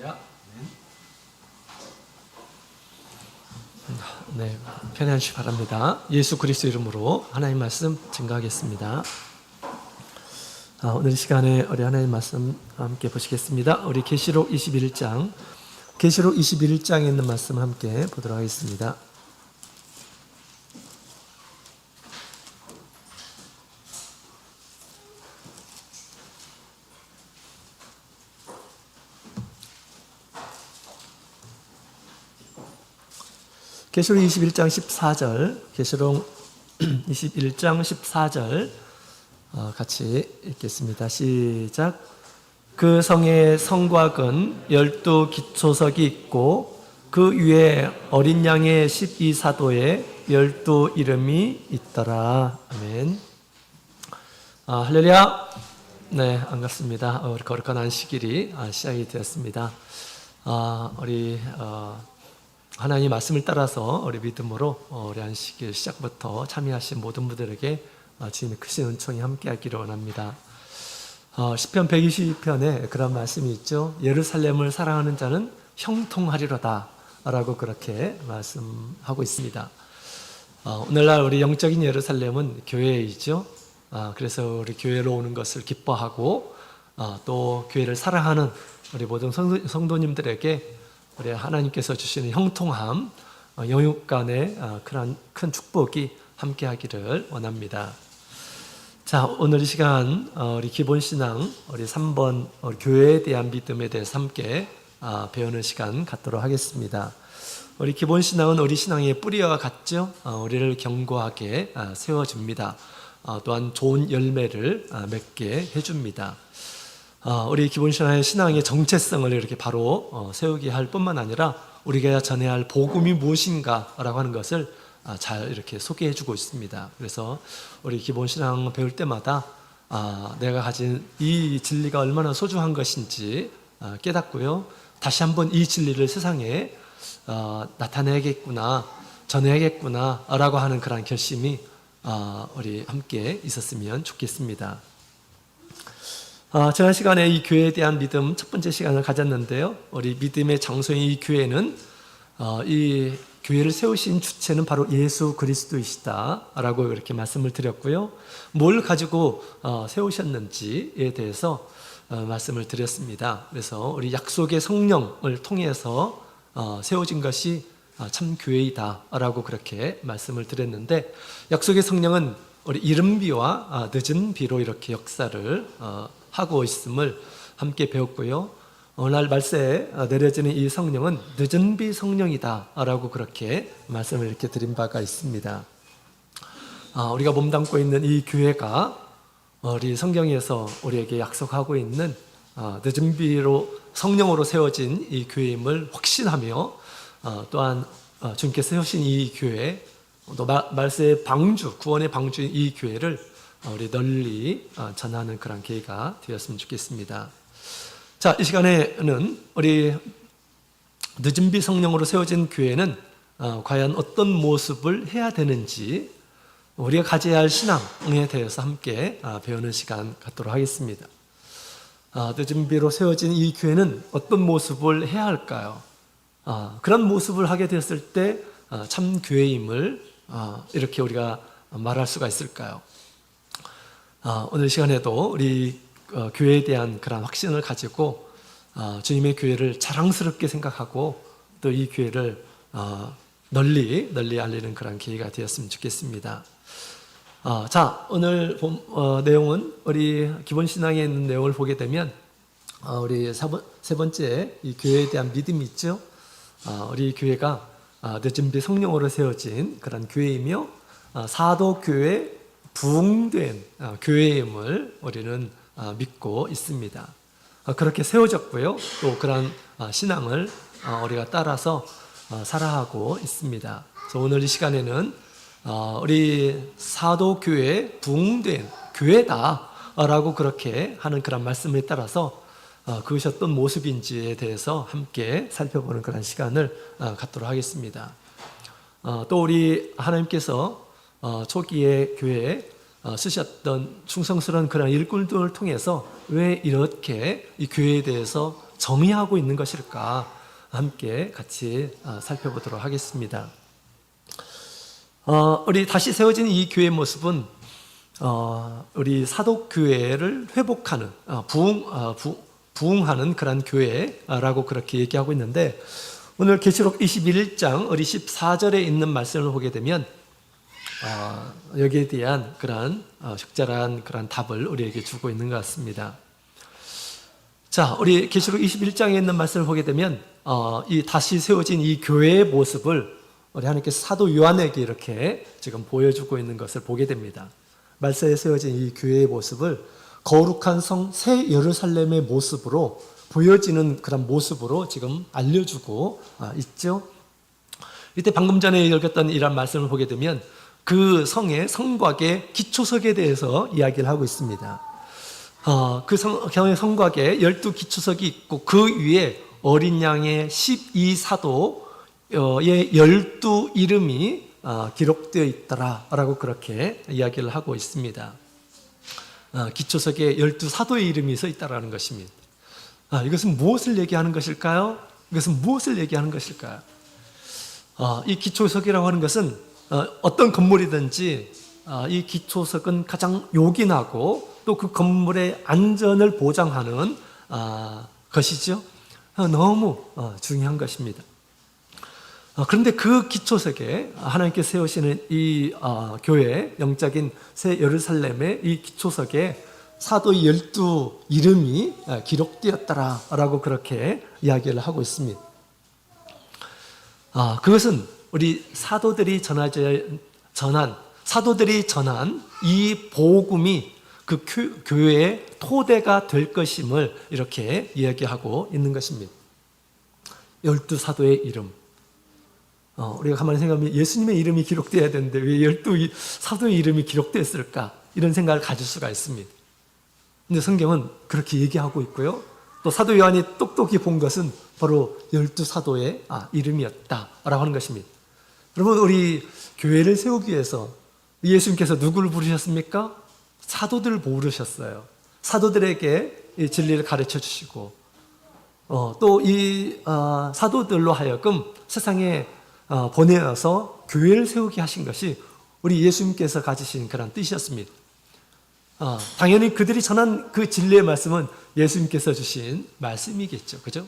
할렐루야. 네, 편안하시기 바랍니다. 예수 그리스도 이름으로 하나님 말씀 증거하겠습니다. 오늘 이 시간에 우리 하나님 말씀 함께 보시겠습니다. 우리 계시록 21장, 계시록 21장에 있는 말씀 함께 보도록 하겠습니다. 계시록 21장 14절, 계시록 21장 14절 같이 읽겠습니다. 시작. 그 성에 성곽은 12 기초석이 있고 그 위에 어린 양의 12사도의 12 이름이 있더라. 아멘. 할렐루야. 네, 반갑습니다. 우리 거룩한 안식일이 시작이 되었습니다. 우리 하나님 말씀을 따라서 우리 믿음으로 우리 안식일 시작부터 참여하신 모든 분들에게 주님의 크신 은총이 함께하기를 원합니다. 시편 122편에 그런 말씀이 있죠. 예루살렘을 사랑하는 자는 형통하리로다 라고 그렇게 말씀하고 있습니다. 오늘날 우리 영적인 예루살렘은 교회이죠. 그래서 우리 교회로 오는 것을 기뻐하고 또 교회를 사랑하는 우리 모든 성도님들에게 우리 하나님께서 주시는 형통함, 영육 간의 큰 축복이 함께하기를 원합니다. 자, 오늘 이 시간 우리 기본신앙 우리 3번 우리 교회에 대한 믿음에 대해서 함께 배우는 시간 갖도록 하겠습니다. 우리 기본신앙은 우리 신앙의 뿌리와 같죠. 우리를 견고하게 세워줍니다. 또한 좋은 열매를 맺게 해줍니다. 우리 기본신앙의 신앙의 정체성을 이렇게 바로 세우게 할 뿐만 아니라 우리가 전해야 할 복음이 무엇인가라고 하는 것을 잘 이렇게 소개해 주고 있습니다. 그래서 우리 기본신앙 배울 때마다 내가 가진 이 진리가 얼마나 소중한 것인지 깨닫고요. 다시 한번 이 진리를 세상에 나타내야겠구나, 전해야겠구나 라고 하는 그런 결심이 우리 함께 있었으면 좋겠습니다. 지난 시간에 이 교회에 대한 믿음 첫 번째 시간을 가졌는데요. 우리 믿음의 장소인 이 교회는 이 교회를 세우신 주체는 바로 예수 그리스도이시다 라고 이렇게 말씀을 드렸고요. 뭘 가지고 세우셨는지에 대해서 말씀을 드렸습니다. 그래서 우리 약속의 성령을 통해서 세워진 것이 참 교회이다 라고 그렇게 말씀을 드렸는데, 약속의 성령은 우리 이른 비와 늦은 비로 이렇게 역사를 하고 있음을 함께 배웠고요. 오늘 말세에 내려지는 이 성령은 늦은 비 성령이다 라고 그렇게 말씀을 이렇게 드린 바가 있습니다. 우리가 몸담고 있는 이 교회가 우리 성경에서 우리에게 약속하고 있는 늦은 비로 성령으로 세워진 이 교회임을 확신하며 또한 주님께서 세우신 이 교회, 또 말세의 방주, 구원의 방주인 이 교회를 우리 널리 전하는 그런 기회가 되었으면 좋겠습니다. 자, 이 시간에는 우리 늦은 비 성령으로 세워진 교회는 과연 어떤 모습을 해야 되는지, 우리가 가져야 할 신앙에 대해서 함께 배우는 시간 갖도록 하겠습니다. 늦은 비로 세워진 이 교회는 어떤 모습을 해야 할까요? 그런 모습을 하게 되었을 때 참 교회임을 이렇게 우리가 말할 수가 있을까요? 오늘 시간에도 우리 교회에 대한 그런 확신을 가지고 주님의 교회를 자랑스럽게 생각하고 또 이 교회를 널리 알리는 그런 기회가 되었으면 좋겠습니다. 자, 오늘 내용은 우리 기본신앙에 있는 내용을 보게 되면 우리 세 번째 이 교회에 대한 믿음이 있죠. 우리 교회가 늦은 비 성령으로 세워진 그런 교회이며 사도교회 부흥된 교회임을 우리는 믿고 있습니다. 그렇게 세워졌고요. 또 그런 신앙을 우리가 따라서 살아가고 있습니다. 그래서 오늘 이 시간에는 우리 사도교회 부흥된 교회다라고 그렇게 하는 그런 말씀에 따라서 그것이 어떤 모습인지에 대해서 함께 살펴보는 그런 시간을 갖도록 하겠습니다. 또 우리 하나님께서 초기에 교회에 쓰셨던 충성스러운 그런 일꾼들을 통해서 왜 이렇게 이 교회에 대해서 점의하고 있는 것일까? 함께 같이 살펴보도록 하겠습니다. 우리 다시 세워진 이 교회의 모습은 우리 사도교회를 회복하는 부흥하는 그런 교회라고 그렇게 얘기하고 있는데, 오늘 계시록 21장 우리 14절에 있는 말씀을 보게 되면 여기에 대한 그러한 적절한 그런 답을 우리에게 주고 있는 것 같습니다. 자, 우리 계시록 21장에 있는 말씀을 보게 되면 이 다시 세워진 이 교회의 모습을 우리 하나님께서 사도 요한에게 이렇게 지금 보여주고 있는 것을 보게 됩니다. 말세에 세워진 이 교회의 모습을 거룩한 성 새 예루살렘의 모습으로 보여지는 그런 모습으로 지금 알려주고 있죠. 이때 방금 전에 읽었던 이런 말씀을 보게 되면 그 성의 성곽의 기초석에 대해서 이야기를 하고 있습니다. 그 성곽에 12기초석이 있고 그 위에 어린 양의 12사도의 12 이름이 기록되어 있더라라고 그렇게 이야기를 하고 있습니다. 기초석에 12사도의 이름이 서 있다라는 것입니다. 이것은 무엇을 얘기하는 것일까요? 이것은 무엇을 얘기하는 것일까요? 이 기초석이라고 하는 것은 어떤 건물이든지 이 기초석은 가장 요긴하고 또 그 건물의 안전을 보장하는 것이죠. 너무 중요한 것입니다. 그런데 그 기초석에 하나님께서 세우시는 이 교회, 영적인 새 예루살렘의 이 기초석에 사도의 12 이름이 기록되었다라고 그렇게 이야기를 하고 있습니다. 그것은 우리 사도들이 전한 이 복음이 그 교회의 토대가 될 것임을 이렇게 이야기하고 있는 것입니다. 12사도의 이름. 우리가 가만히 생각하면 예수님의 이름이 기록되어야 되는데 왜 12사도의 이름이 기록됐을까? 이런 생각을 가질 수가 있습니다. 근데 성경은 그렇게 얘기하고 있고요. 또 사도 요한이 똑똑히 본 것은 바로 12사도의 이름이었다라고 하는 것입니다. 여러분, 우리 교회를 세우기 위해서 예수님께서 누구를 부르셨습니까? 사도들을 부르셨어요. 사도들에게 이 진리를 가르쳐 주시고 또 이 사도들로 하여금 세상에 보내어서 교회를 세우게 하신 것이 우리 예수님께서 가지신 그런 뜻이었습니다. 당연히 그들이 전한 그 진리의 말씀은 예수님께서 주신 말씀이겠죠. 그죠?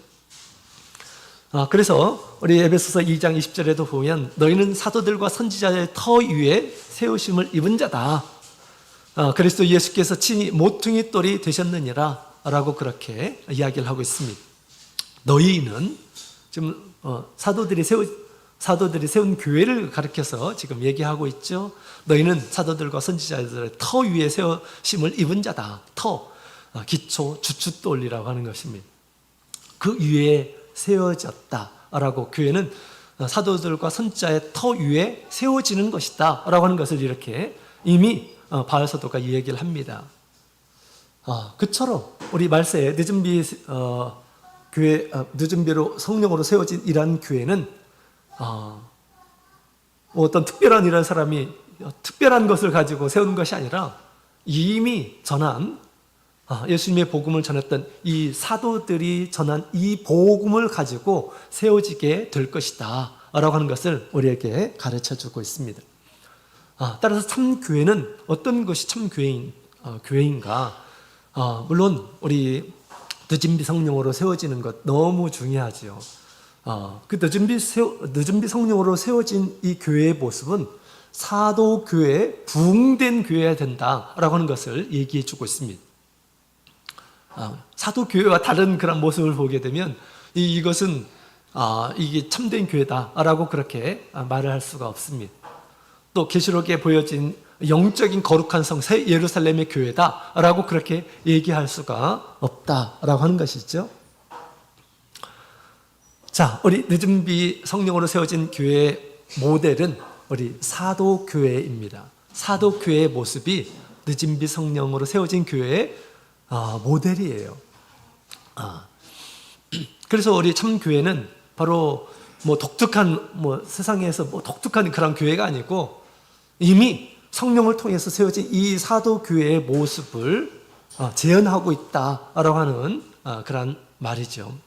그래서 우리 에베소서 2장 20절에도 보면 너희는 사도들과 선지자의 터 위에 세우심을 입은 자다. 그리스도 예수께서 친히 모퉁이 돌이 되셨느니라 라고 그렇게 이야기를 하고 있습니다. 너희는 지금 사도들이 세운 교회를 가리켜서 지금 얘기하고 있죠. 너희는 사도들과 선지자들의 터 위에 세우심을 입은 자다. 터, 기초, 주춧돌이라고 하는 것입니다. 그 위에 세워졌다라고, 교회는 사도들과 선지자의 터 위에 세워지는 것이다 라고 하는 것을 이렇게 이미 바울 사도가 이 얘기를 합니다. 그처럼 우리 말세에 늦은비로 성령으로 세워진 이러한 교회는 어떤 특별한 이런 사람이 특별한 것을 가지고 세우는 것이 아니라 이미 전한 예수님의 복음을 전했던 이 사도들이 전한 이 복음을 가지고 세워지게 될 것이다 라고 하는 것을 우리에게 가르쳐주고 있습니다. 따라서 참 교회는 어떤 것이 참 교회인가? 물론 우리 늦은비 성령으로 세워지는 것 너무 중요하죠. 그 늦은비 성령으로 세워진 이 교회의 모습은 사도교회, 부흥된 교회여야 된다라고 하는 것을 얘기해 주고 있습니다. 사도교회와 다른 그런 모습을 보게 되면 이것은 이게 참된 교회다라고 그렇게 말을 할 수가 없습니다. 또 계시록에 보여진 영적인 거룩한 성 새 예루살렘의 교회다라고 그렇게 얘기할 수가 없다라고 하는 것이죠. 자, 우리 늦은비 성령으로 세워진 교회의 모델은 우리 사도교회입니다. 사도교회의 모습이 늦은비 성령으로 세워진 교회의 모델이에요. 그래서 우리 참교회는 바로 독특한 세상에서 독특한 그런 교회가 아니고 이미 성령을 통해서 세워진 이 사도교회의 모습을 재현하고 있다라고 하는 그런 말이죠.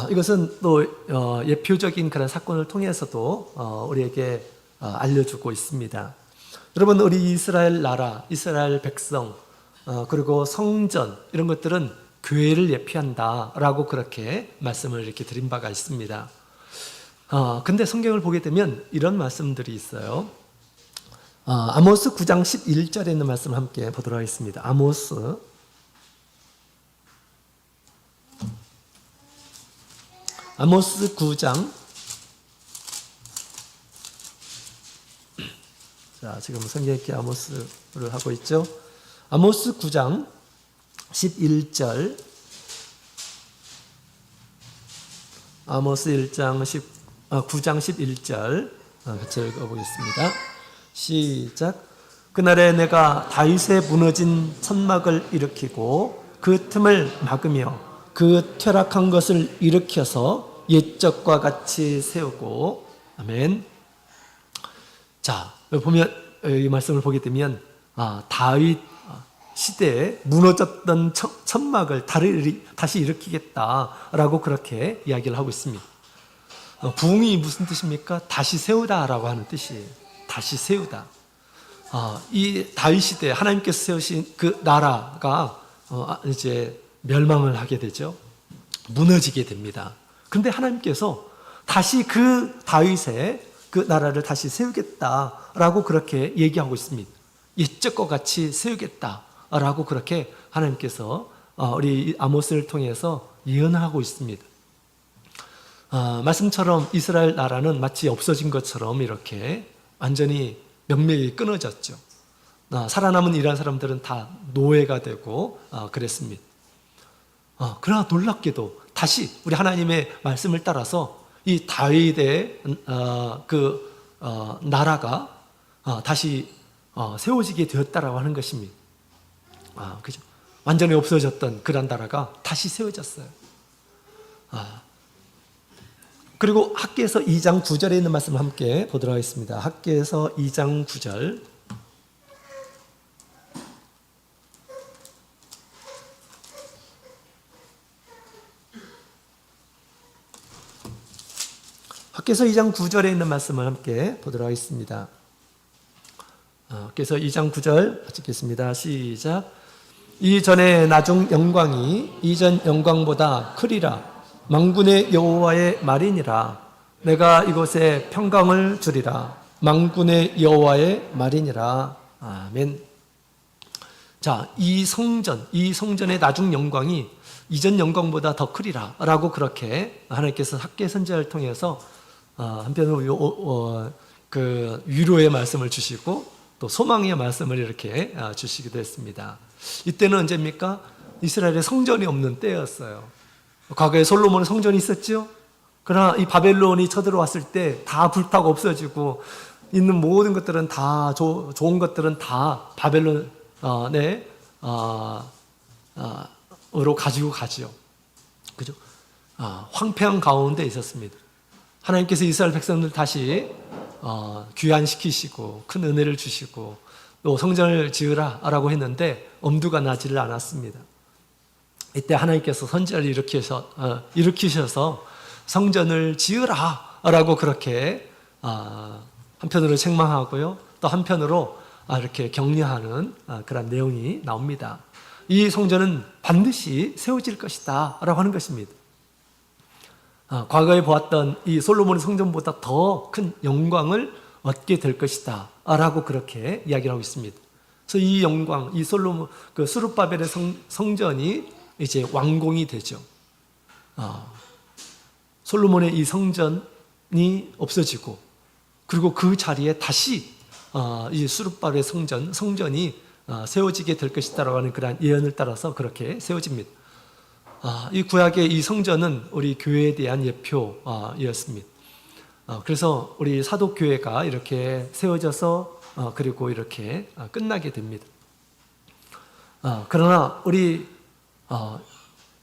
이것은 또 예표적인 그런 사건을 통해서도 우리에게 알려주고 있습니다. 여러분, 우리 이스라엘 나라, 이스라엘 백성, 그리고 성전 이런 것들은 교회를 예표한다라고 그렇게 말씀을 이렇게 드린 바가 있습니다. 근데 성경을 보게 되면 이런 말씀들이 있어요. 아모스 9장 11절에 있는 말씀을 함께 보도록 하겠습니다. 아모스 9장. 자, 지금 성경읽기 아모스를 하고 있죠. 아모스 9장 11절. 아모스 9장 11절 같이 읽어보겠습니다. 시작. 그날에 내가 다윗의 무너진 천막을 일으키고 그 틈을 막으며 그 퇴락한 것을 일으켜서 옛적과 같이 세우고. 아멘. 자, 보면 이 말씀을 보게 되면 다윗 시대에 무너졌던 천막을 다시 일으키겠다라고 그렇게 이야기를 하고 있습니다. 부흥이 무슨 뜻입니까? 다시 세우다라고 하는 뜻이에요. 다시 세우다. 이 다윗 시대에 하나님께서 세우신 그 나라가 이제 멸망을 하게 되죠. 무너지게 됩니다. 그런데 하나님께서 다시 그 다윗의 그 나라를 다시 세우겠다라고 그렇게 얘기하고 있습니다. 옛적과 같이 세우겠다라고 그렇게 하나님께서 우리 아모스를 통해서 예언하고 있습니다. 말씀처럼 이스라엘 나라는 마치 없어진 것처럼 이렇게 완전히 명맥이 끊어졌죠. 살아남은 이란 사람들은 다 노예가 되고 그랬습니다. 그러나 놀랍게도 다시 우리 하나님의 말씀을 따라서 이 다윗의 나라가 다시 세워지게 되었다라고 하는 것입니다. 그죠? 완전히 없어졌던 그런 나라가 다시 세워졌어요. 그리고 학개서 2장 9절에 있는 말씀을 함께 보도록 하겠습니다. 학개서 2장 9절. 학개서 2장 9절에 있는 말씀을 함께 보도록 하겠습니다. 학개서 2장 9절 같이 읽겠습니다. 시작. 이전의 나중 영광이 이전 영광보다 크리라. 만군의 여호와의 말이니라. 내가 이곳에 평강을 주리라. 만군의 여호와의 말이니라. 아멘. 자, 이 성전의 나중 영광이 이전 영광보다 더 크리라 라고 그렇게 하나님께서 학개 선지자를 통해서 한편으로 그 위로의 말씀을 주시고 또 소망의 말씀을 이렇게 주시기도 했습니다. 이때는 언제입니까? 이스라엘에 성전이 없는 때였어요. 과거에 솔로몬의 성전이 있었죠. 그러나 이 바벨론이 쳐들어왔을 때 다 불타고 없어지고 있는 모든 것들은 다 좋은 것들은 다 바벨론에 으로 가지고 가죠. 그죠? 황폐한 가운데 있었습니다. 하나님께서 이스라엘 백성들 다시 귀환시키시고 큰 은혜를 주시고 또 성전을 지으라라고 했는데 엄두가 나지를 않았습니다. 이때 하나님께서 선지자를 일으키셔서 성전을 지으라라고 그렇게 한편으로 책망하고요, 또 한편으로 이렇게 격려하는 그런 내용이 나옵니다. 이 성전은 반드시 세워질 것이다 라고 하는 것입니다. 과거에 보았던 이 솔로몬의 성전보다 더 큰 영광을 얻게 될 것이다 라고 그렇게 이야기를 하고 있습니다. 그래서 이 영광, 이 솔로몬, 그 스룹바벨의 성전이 이제 완공이 되죠. 솔로몬의 이 성전이 없어지고, 그리고 그 자리에 다시 이 스룹바벨의 성전이 세워지게 될 것이다라고 하는 그런 예언을 따라서 그렇게 세워집니다. 이 구약의 이 성전은 우리 교회에 대한 예표였습니다. 그래서 우리 사도교회가 이렇게 세워져서 그리고 이렇게 끝나게 됩니다. 그러나 우리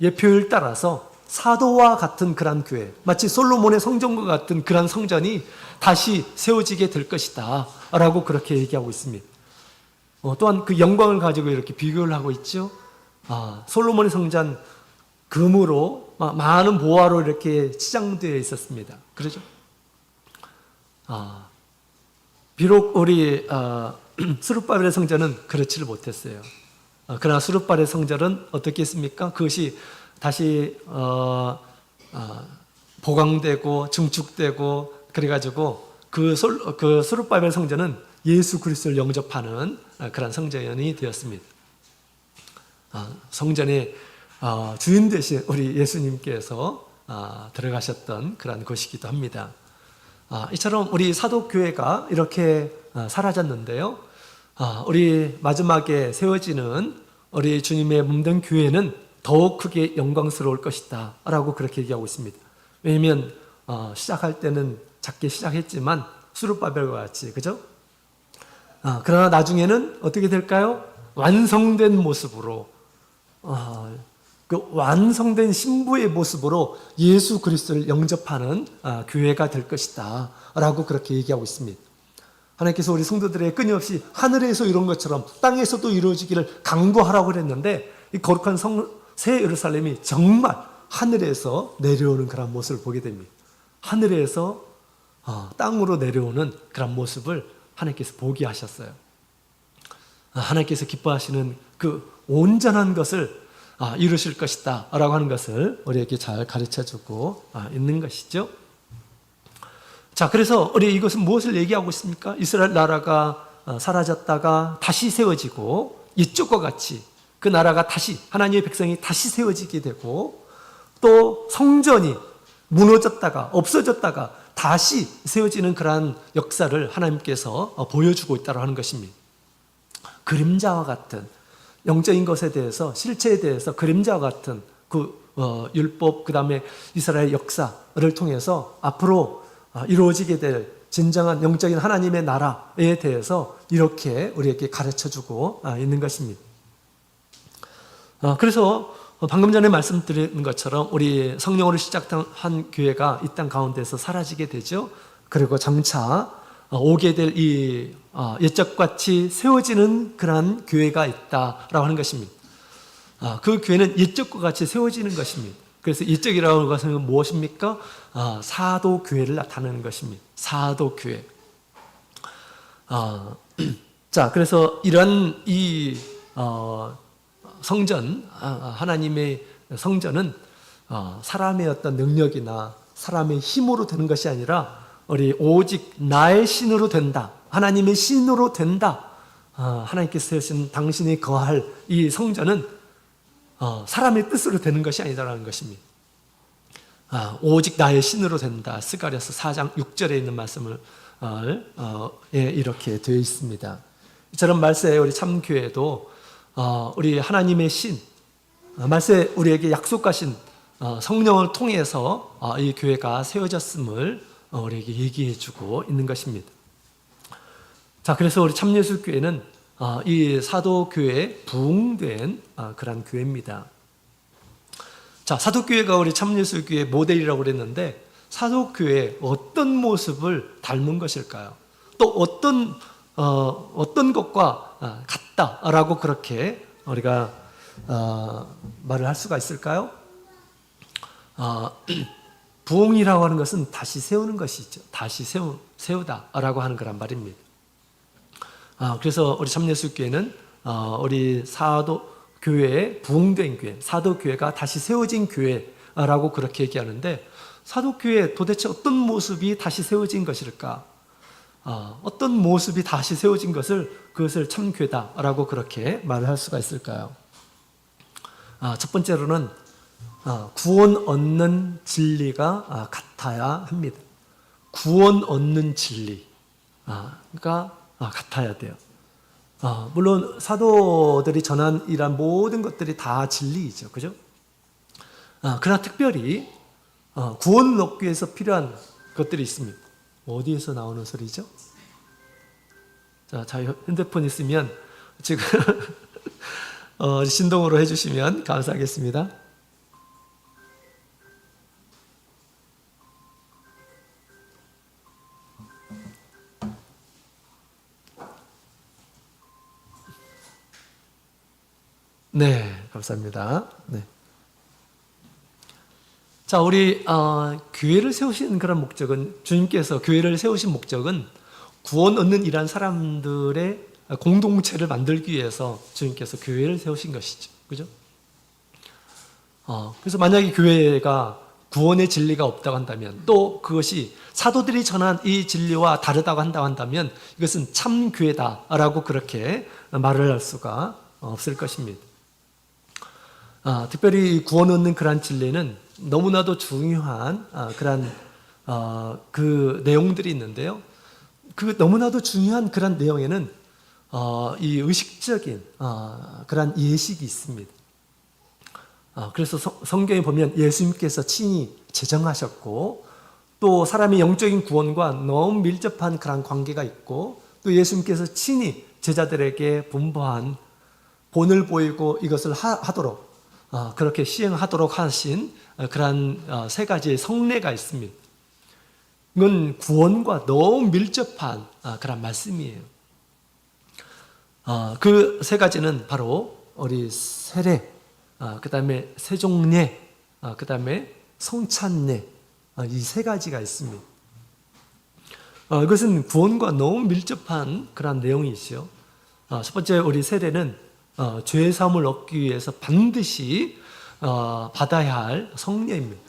예표를 따라서 사도와 같은 그런 교회, 마치 솔로몬의 성전과 같은 그런 성전이 다시 세워지게 될 것이다 라고 그렇게 얘기하고 있습니다. 또한 그 영광을 가지고 이렇게 비교를 하고 있죠. 솔로몬의 성전 금으로 많은 보화로 이렇게 치장되어 있었습니다. 그렇죠? 비록 우리 스룹바벨의 성전은 그렇지를 못했어요. 그러나 스룹바벨의 성전은 어떻게 했습니까? 그것이 다시 보강되고 증축되고 그래가지고 그 스룹바벨 성전은 예수 그리스도를 영접하는 그런 성전이 되었습니다. 성전의 주인 되신 우리 예수님께서 들어가셨던 그런 곳이기도 합니다. 이처럼 우리 사도교회가 이렇게 사라졌는데요. 우리 마지막에 세워지는 우리 주님의 몸된 교회는 더욱 크게 영광스러울 것이다 라고 그렇게 얘기하고 있습니다. 왜냐하면 시작할 때는 작게 시작했지만 수룹바벨과 같이, 그죠? 그러나 나중에는 어떻게 될까요? 완성된 모습으로, 그 완성된 신부의 모습으로 예수 그리스도를 영접하는 교회가 될 것이다 라고 그렇게 얘기하고 있습니다. 하나님께서 우리 성도들의 끊임없이 하늘에서 이룬 것처럼 땅에서도 이루어지기를 강구하라고 그랬는데, 이 거룩한 새 예루살렘이 정말 하늘에서 내려오는 그런 모습을 보게 됩니다. 하늘에서 땅으로 내려오는 그런 모습을 하나님께서 보게 하셨어요. 하나님께서 기뻐하시는 그 온전한 것을 이루실 것이다 라고 하는 것을 우리에게 잘 가르쳐주고 있는 것이죠. 자, 그래서 우리 이것은 무엇을 얘기하고 있습니까? 이스라엘 나라가 사라졌다가 다시 세워지고, 이쪽과 같이 그 나라가 다시, 하나님의 백성이 다시 세워지게 되고, 또 성전이 무너졌다가 없어졌다가 다시 세워지는 그러한 역사를 하나님께서 보여주고 있다고 하는 것입니다. 그림자와 같은 영적인 것에 대해서, 실체에 대해서 그림자와 같은 그 율법, 그 다음에 이스라엘 역사를 통해서 앞으로 이루어지게 될 진정한 영적인 하나님의 나라에 대해서 이렇게 우리에게 가르쳐주고 있는 것입니다. 그래서 방금 전에 말씀드린 것처럼 우리 성령으로 시작한 교회가 이 땅 가운데서 사라지게 되죠. 그리고 장차 오게 될 이 옛적같이 세워지는 그러한 교회가 있다라고 하는 것입니다. 그 교회는 옛적과 같이 세워지는 것입니다. 그래서 옛적이라고 하는 것은 무엇입니까? 사도교회를 나타내는 것입니다. 사도교회. 자, 그래서 이런 이 성전, 하나님의 성전은 사람의 어떤 능력이나 사람의 힘으로 되는 것이 아니라 우리 오직 나의 신으로 된다, 하나님의 신으로 된다. 하나님께서 세우신 당신이 거할 이 성전은 사람의 뜻으로 되는 것이 아니다라는 것입니다. 오직 나의 신으로 된다. 스가랴서 4장 6절에 있는 말씀을 이렇게 되어 있습니다. 이처럼 말세에 우리 참교회도 우리 하나님의 신, 말세 우리에게 약속하신 성령을 통해서 이 교회가 세워졌음을 우리에게 얘기해 주고 있는 것입니다. 자, 그래서 우리 참예수교회는 이 사도교회에 부흥된 그런 교회입니다. 자, 사도교회가 우리 참예수교회의 모델이라고 그랬는데, 사도교회의 어떤 모습을 닮은 것일까요? 또 어떤 것과 같다라고 그렇게 우리가 말을 할 수가 있을까요? 부흥이라고 하는 것은 다시 세우는 것이죠. 다시 세우다라고 하는 거란 말입니다. 그래서 우리 참예수교회는 우리 사도교회의 부흥된 교회, 사도교회가 다시 세워진 교회라고 그렇게 얘기하는데, 사도교회 도대체 어떤 모습이 다시 세워진 것일까? 어떤 모습이 다시 세워진 그것을 참교회다라고 그렇게 말을 할 수가 있을까요? 첫 번째로는 구원 얻는 진리가 같아야 합니다. 구원 얻는 진리가 같아야 돼요. 물론 사도들이 전한 이런 모든 것들이 다 진리이죠, 그죠? 그러나 특별히 구원 얻기 위해서 필요한 것들이 있습니다. 어디에서 나오는 소리죠? 자, 핸드폰 있으면 지금 신동으로 해주시면 감사하겠습니다. 네, 감사합니다. 감사합니다. 네. 자, 우리 교회를 세우신 그런 목적은, 주님께서 교회를 세우신 목적은 구원 얻는 이란 사람들의 공동체를 만들기 위해서 주님께서 교회를 세우신 것이죠. 그죠? 그래서 만약에 교회가 구원의 진리가 없다고 한다면, 또 그것이 사도들이 전한 이 진리와 다르다고 한다면 이것은 참 교회다라고 그렇게 말을 할 수가 없을 것입니다. 특별히 구원 얻는 그러한 진리는 너무나도 중요한 그런 그 내용들이 있는데요. 그 너무나도 중요한 그런 내용에는 이 의식적인 그런 예식이 있습니다. 그래서 성경에 보면 예수님께서 친히 제정하셨고, 또 사람의 영적인 구원과 너무 밀접한 그런 관계가 있고, 또 예수님께서 친히 제자들에게 분부한 본을 보이고 이것을 하도록 그렇게 시행하도록 하신 그런 세 가지의 성례가 있습니다. 이건 구원과 너무 밀접한 그런 말씀이에요. 그 세 가지는 바로 우리 세례, 그 다음에 세종례, 그 다음에 성찬례, 이 세 가지가 있습니다. 이것은 구원과 너무 밀접한 그런 내용이죠. 첫 번째 우리 세례는 죄 사함을 얻기 위해서 반드시 받아야 할 성례입니다.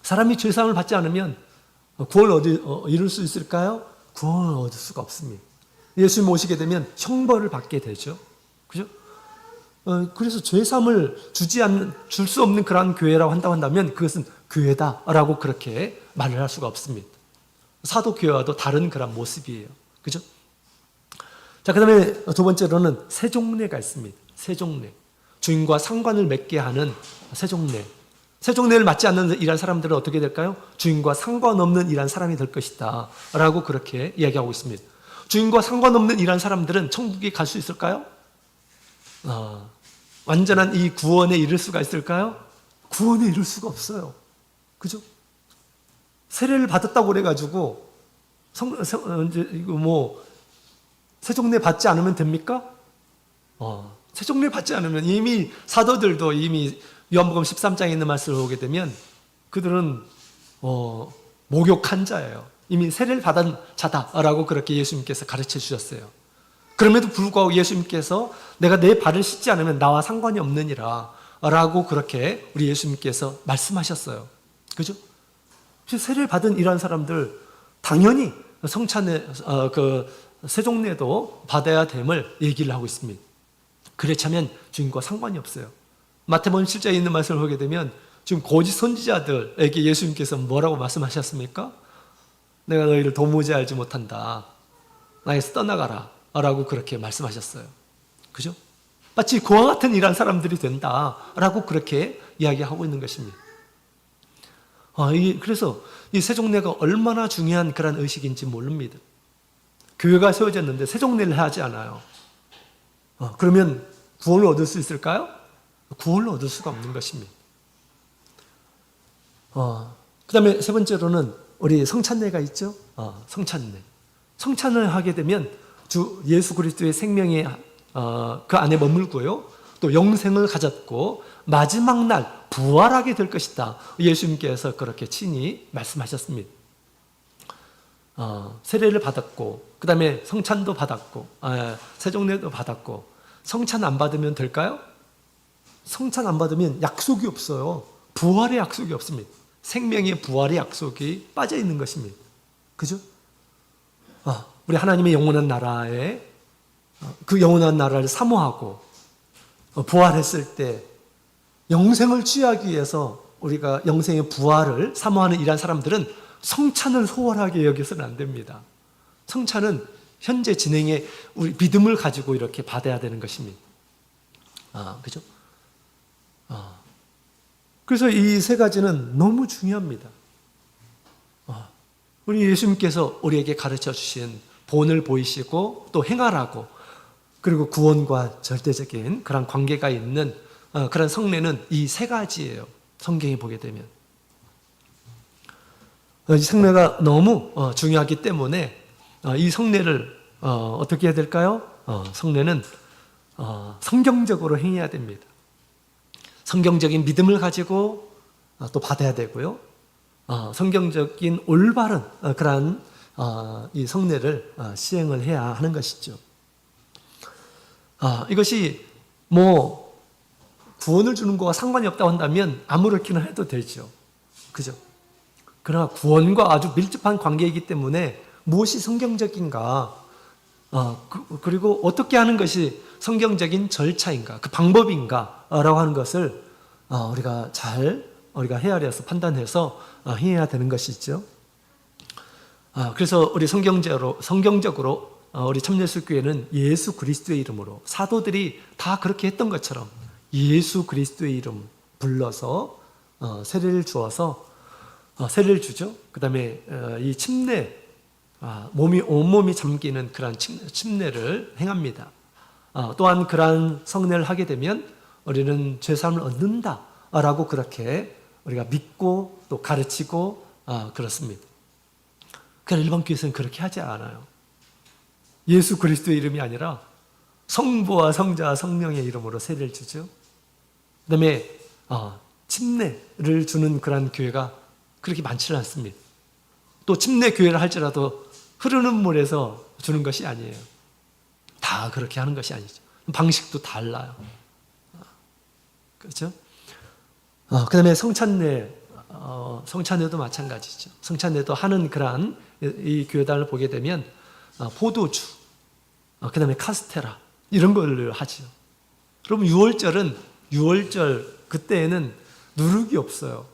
사람이 죄 사함을 받지 않으면 구원을 이룰 수 있을까요? 구원을 얻을 수가 없습니다. 예수님 오시게 되면 형벌을 받게 되죠. 그죠? 그래서 죄 사함을 줄 수 없는 그러한 교회라고 한다면 그것은 교회다라고 그렇게 말을 할 수가 없습니다. 사도교회와도 다른 그런 모습이에요. 그죠? 자, 그 다음에 두 번째로는 세종례가 있습니다. 세종례. 주인과 상관을 맺게 하는 세종례. 세종례를 맞지 않는 이란 사람들은 어떻게 될까요? 주인과 상관없는 이란 사람이 될 것이다 라고 그렇게 이야기하고 있습니다. 주인과 상관없는 이란 사람들은 천국에 갈 수 있을까요? 완전한 이 구원에 이를 수가 있을까요? 구원에 이를 수가 없어요. 그죠? 세례를 받았다고 그래가지고 세종례 받지 않으면 됩니까? 세종례 받지 않으면 이미 사도들도 이미 요한복음 13장에 있는 말씀을 보게 되면 그들은 목욕한 자예요. 이미 세례를 받은 자다라고 그렇게 예수님께서 가르쳐 주셨어요. 그럼에도 불구하고 예수님께서 내가 내 발을 씻지 않으면 나와 상관이 없느니라 라고 그렇게 우리 예수님께서 말씀하셨어요. 그죠? 세례를 받은 이러한 사람들 당연히 성찬에 세종례도 받아야 됨을 얘기를 하고 있습니다. 그렇다면 주님과 상관이 없어요. 마태복음 7장에 있는 말씀을 보게 되면 지금 거짓 선지자들에게 예수님께서 뭐라고 말씀하셨습니까? 내가 너희를 도무지 알지 못한다. 나에서 떠나가라 라고 그렇게 말씀하셨어요. 그죠? 마치 그와 같은 이러한 사람들이 된다라고 그렇게 이야기하고 있는 것입니다. 그래서 이 세종례가 얼마나 중요한 그런 의식인지 모릅니다. 교회가 세워졌는데 세종례를 하지 않아요. 그러면 구원을 얻을 수 있을까요? 구원을 얻을 수가 없는 것입니다. 그 다음에 세 번째로는 우리 성찬례가 있죠. 성찬례. 성찬을 하게 되면 주 예수 그리스도의 생명이 그 안에 머물고요. 또 영생을 가졌고 마지막 날 부활하게 될 것이다. 예수님께서 그렇게 친히 말씀하셨습니다. 세례를 받았고 그 다음에 성찬도 받았고 세종례도 받았고 성찬 안 받으면 될까요? 성찬 안 받으면 약속이 없어요. 부활의 약속이 없습니다. 생명의 부활의 약속이 빠져 있는 것입니다. 그죠? 우리 하나님의 영원한 나라에 그 영원한 나라를 사모하고 부활했을 때 영생을 취하기 위해서 우리가 영생의 부활을 사모하는 이러한 사람들은 성찬을 소홀하게 여겨서는 안 됩니다. 성찬은 현재 진행의 우리 믿음을 가지고 이렇게 받아야 되는 것입니다. 그죠? 그래서 이 세 가지는 너무 중요합니다. 우리 예수님께서 우리에게 가르쳐 주신 본을 보이시고 또 행하라고, 그리고 구원과 절대적인 그런 관계가 있는 그런 성례는 이 세 가지예요. 성경에 보게 되면. 이 성례가 너무 중요하기 때문에 이 성례를 어떻게 해야 될까요? 성례는 성경적으로 행해야 됩니다. 성경적인 믿음을 가지고 또 받아야 되고요. 성경적인 올바른 그러한 이 성례를 시행을 해야 하는 것이죠. 이것이 뭐 구원을 주는 거와 상관이 없다고 한다면 아무렇게나 해도 되죠. 그죠? 그러나 구원과 아주 밀접한 관계이기 때문에 무엇이 성경적인가, 그리고 어떻게 하는 것이 성경적인 절차인가, 그 방법인가 라고 하는 것을 우리가 헤아려서 판단해서 해야 되는 것이죠. 그래서 우리 성경적으로 우리 참예수교회는 예수 그리스도의 이름으로 사도들이 다 그렇게 했던 것처럼 예수 그리스도의 이름 불러서 세례를 주어서 세례를 주죠. 그 다음에 이 침례, 온몸이 잠기는 그러한 침례를 행합니다. 또한 그러한 성례를 하게 되면 우리는 죄사함을 얻는다라고 그렇게 우리가 믿고 또 가르치고 그렇습니다. 그러나 일반 교회에서는 그렇게 하지 않아요. 예수 그리스도의 이름이 아니라 성부와 성자와 성령의 이름으로 세례를 주죠. 그 다음에 침례를 주는 그러한 교회가 그렇게 많지는 않습니다. 또 침례 교회를 할지라도 흐르는 물에서 주는 것이 아니에요. 다 그렇게 하는 것이 아니죠. 방식도 달라요. 그렇죠? 그 다음에 성찬례도 마찬가지죠. 성찬례도 하는 그러한 이 교회단을 보게 되면 포도주, 그 다음에 카스테라 이런 걸 하죠. 그럼 6월절 그때에는 누룩이 없어요.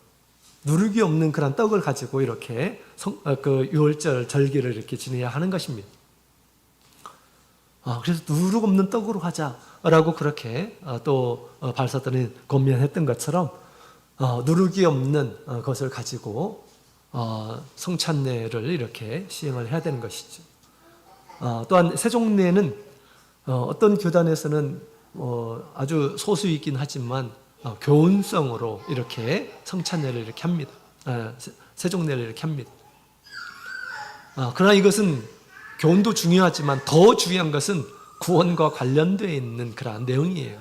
누룩이 없는 그런 떡을 가지고 이렇게 그 6월절 절기를 이렇게 지내야 하는 것입니다. 그래서 누룩 없는 떡으로 하자라고 그렇게 또 발사들이 권면했던 것처럼 누룩이 없는 것을 가지고 성찬례를 이렇게 시행을 해야 되는 것이죠. 또한 세종례는 어떤 교단에서는 아주 소수이긴 하지만 교훈성으로 이렇게 성찬례를 이렇게 합니다. 세종례를 이렇게 합니다. 그러나 이것은 교훈도 중요하지만 더 중요한 것은 구원과 관련되어 있는 그러한 내용이에요.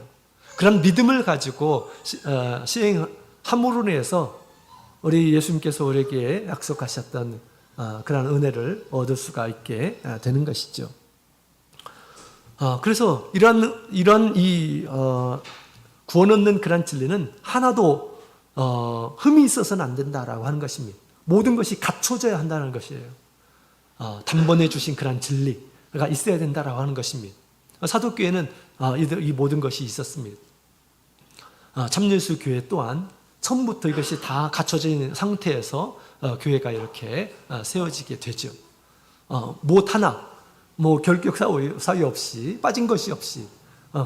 그런 믿음을 가지고 시행함으로 인해서 우리 예수님께서 우리에게 약속하셨던 그러한 은혜를 얻을 수가 있게 되는 것이죠. 그래서 이런 이 구원 얻는 그런 진리는 하나도 흠이 있어서는 안 된다라고 하는 것입니다. 모든 것이 갖춰져야 한다는 것이에요. 단번에 주신 그런 진리가 있어야 된다라고 하는 것입니다. 사도교회는 이 모든 것이 있었습니다. 참예수 교회 또한 처음부터 이것이 다 갖춰져 있는 상태에서 교회가 이렇게 세워지게 되죠. 못 하나, 결격 사유 없이, 빠진 것이 없이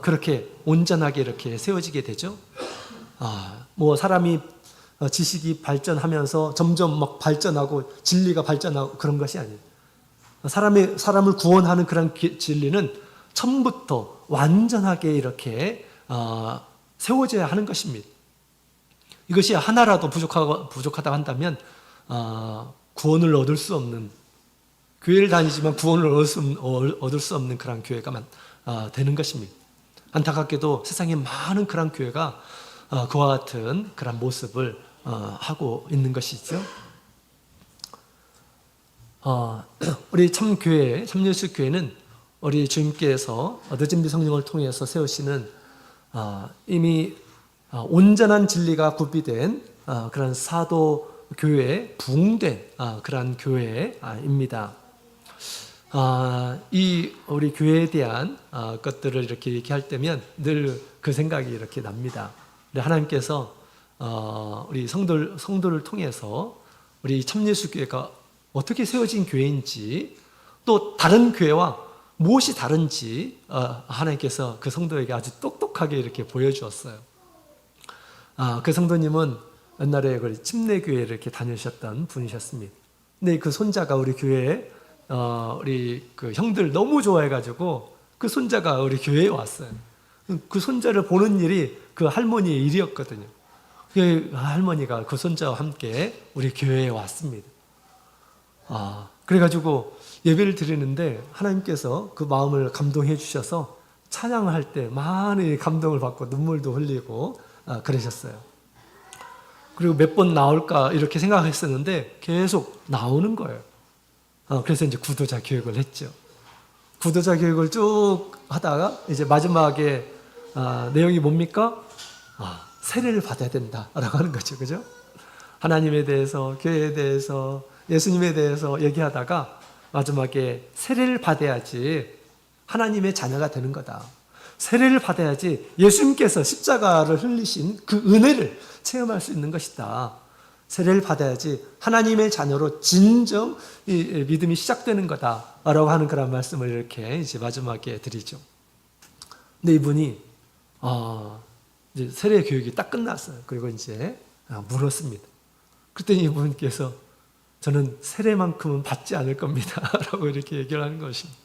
그렇게 온전하게 이렇게 세워지게 되죠. 사람이 지식이 발전하면서 점점 막 발전하고 진리가 발전하고 그런 것이 아니에요. 사람을 구원하는 그런 진리는 처음부터 완전하게 이렇게 세워져야 하는 것입니다. 이것이 하나라도 부족하다고 한다면 구원을 얻을 수 없는, 교회를 다니지만 구원을 얻을 수 없는 그런 교회가 되는 것입니다. 안타깝게도 세상에 많은 그런 교회가 그와 같은 그런 모습을 하고 있는 것이죠. 우리 참예수 교회는 우리 주님께서 늦은 비성령을 통해서 세우시는 이미 온전한 진리가 구비된 그런 사도 교회에 부흥된 그런 교회입니다. 이 우리 교회에 대한 것들을 이렇게 얘기할 때면 늘 그 생각이 이렇게 납니다. 하나님께서 우리 성도를 통해서 우리 참예수 교회가 어떻게 세워진 교회인지, 또 다른 교회와 무엇이 다른지 하나님께서 그 성도에게 아주 똑똑하게 이렇게 보여주었어요. 그 성도님은 옛날에 침례교회를 이렇게 다니셨던 분이셨습니다. 근데 그 손자가 우리 교회에 우리 그 형들 너무 좋아해가지고 그 손자가 우리 교회에 왔어요. 그 손자를 보는 일이 그 할머니의 일이었거든요. 그 할머니가 그 손자와 함께 우리 교회에 왔습니다. 그래가지고 예배를 드리는데 하나님께서 그 마음을 감동해 주셔서 찬양을 할 때 많이 감동을 받고 눈물도 흘리고 그러셨어요. 그리고 몇 번 나올까 이렇게 생각했었는데 계속 나오는 거예요. 그래서 이제 구도자 교육을 했죠. 구도자 교육을 쭉 하다가 이제 마지막에 내용이 뭡니까? 세례를 받아야 된다라고 하는 거죠. 그죠? 하나님에 대해서, 교회에 대해서, 예수님에 대해서 얘기하다가 마지막에 세례를 받아야지 하나님의 자녀가 되는 거다. 세례를 받아야지 예수님께서 십자가를 흘리신 그 은혜를 체험할 수 있는 것이다. 세례를 받아야지 하나님의 자녀로 진정 이 믿음이 시작되는 거다라고 하는 그런 말씀을 이렇게 이제 마지막에 드리죠. 근데 이분이 이제 세례 교육이 딱 끝났어요. 그리고 이제 물었습니다. 그랬더니 이분께서 저는 세례만큼은 받지 않을 겁니다. 라고 이렇게 얘기를 하는 것입니다.